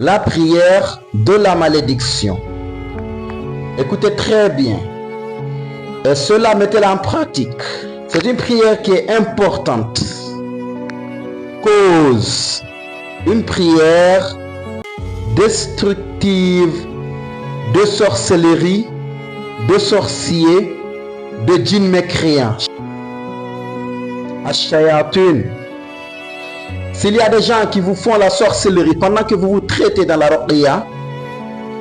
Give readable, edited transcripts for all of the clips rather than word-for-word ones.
la prière de la malédiction. Écoutez très bien. Et cela, mettez-la en pratique. C'est une prière qui est importante. Cause une prière destructive de sorcellerie, de sorciers, de djinns mécréants. Ash-shayatun. S'il y a des gens qui vous font la sorcellerie pendant que vous vous traitez dans la ruqya,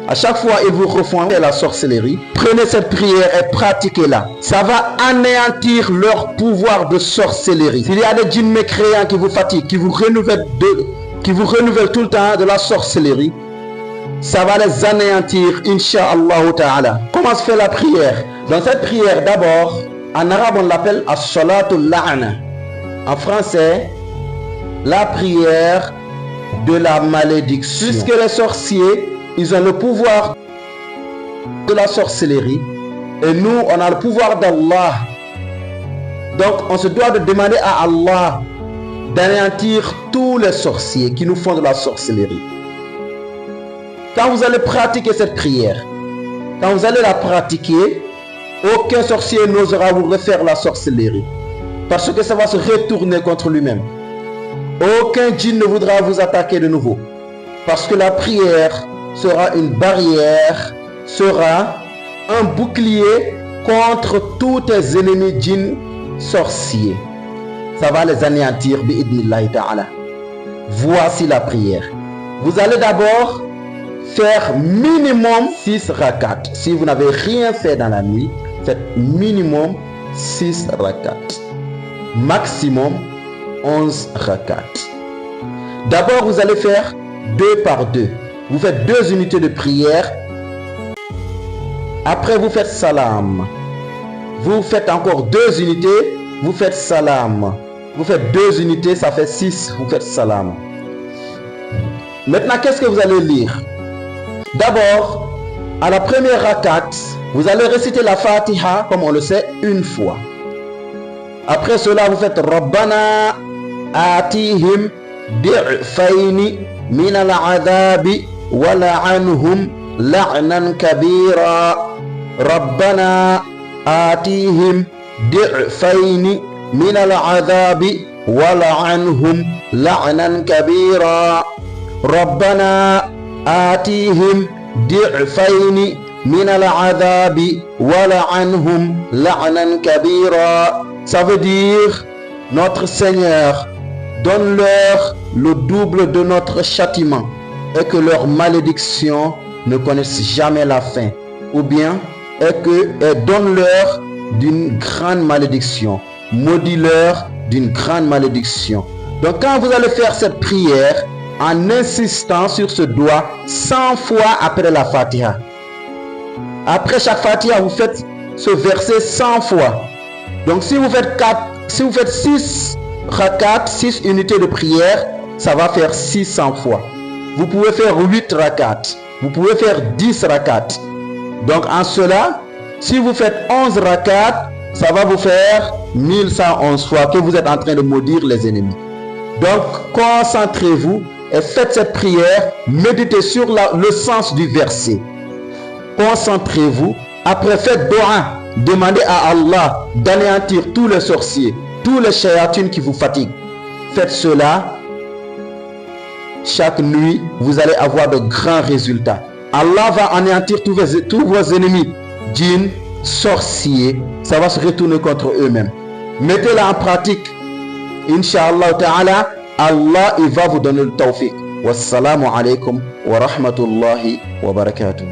à chaque fois ils vous refont la sorcellerie, prenez cette prière et pratiquez-la. Ça va anéantir leur pouvoir de sorcellerie. S'il y a des djinns mécréants qui vous fatiguent, qui vous renouvellent tout le temps de la sorcellerie, ça va les anéantir, incha'Allah ta'ala. Comment se fait la prière? Dans cette prière, d'abord, en arabe on l'appelle as-salatul la'na. En français, la prière de la malédiction. Puisque les sorciers, ils ont le pouvoir de la sorcellerie, et nous, on a le pouvoir d'Allah. Donc, on se doit de demander à Allah d'anéantir tous les sorciers qui nous font de la sorcellerie. Quand vous allez pratiquer cette prière, quand vous allez la pratiquer, aucun sorcier n'osera vous refaire la sorcellerie, parce que ça va se retourner contre lui-même. Aucun djinn ne voudra vous attaquer de nouveau, parce que la prière sera une barrière, sera un bouclier contre tous tes ennemis djinns sorciers. Ça va les anéantir, bi'idnillahi ta'ala. Voici la prière. Vous allez d'abord faire minimum 6 rakats. Si vous n'avez rien fait dans la nuit, faites minimum 6 rakats. Maximum 11 rakats. D'abord, vous allez faire 2 par 2. Vous faites 2 unités de prière. Après, vous faites salam. Vous faites encore 2 unités. Vous faites salam. Vous faites 2 unités, ça fait 6. Vous faites salam. Maintenant, qu'est-ce que vous allez lire? D'abord, à la première rakat, vous allez réciter la Fatiha, comme on le sait, une fois. Après cela, vous faites Rabbana atihim di'fayni min al-'adhabi wa la'anhum la'nan kabira. Rabbana atihim di'fayni min al-'adhabi wa la'anhum la'nan kabira. Rabbana atihim di'fayni min al-'adhabi wa la'anhum la'nan kabira. Ça veut dire, notre Seigneur, donne-leur le double de notre châtiment et que leur malédiction ne connaisse jamais la fin. Ou bien, et donne-leur d'une grande malédiction. Maudis-leur d'une grande malédiction. Donc quand vous allez faire cette prière, en insistant sur ce doigt 100 fois après la Fatiha. Après chaque Fatiha, vous faites ce verset 100 fois. Donc si vous faites 6 rakats, 6 unités de prière, ça va faire 600 fois. Vous pouvez faire 8 rakats. Vous pouvez faire 10 rakats. Donc en cela, si vous faites 11 rakats, ça va vous faire 1111 fois que vous êtes en train de maudire les ennemis. Donc concentrez-vous et faites cette prière, méditez sur le sens du verset. Concentrez-vous. Après, faites dua. Demandez à Allah d'anéantir tous les sorciers, tous les shayatins qui vous fatiguent. Faites cela. Chaque nuit, vous allez avoir de grands résultats. Allah va anéantir tous vos ennemis, djinns, sorciers. Ça va se retourner contre eux-mêmes. Mettez-la en pratique. Inch'Allah ta'ala, Allah il va vous donner le tawfiq. Wassalamu alaikum wa rahmatullahi wa barakatuh.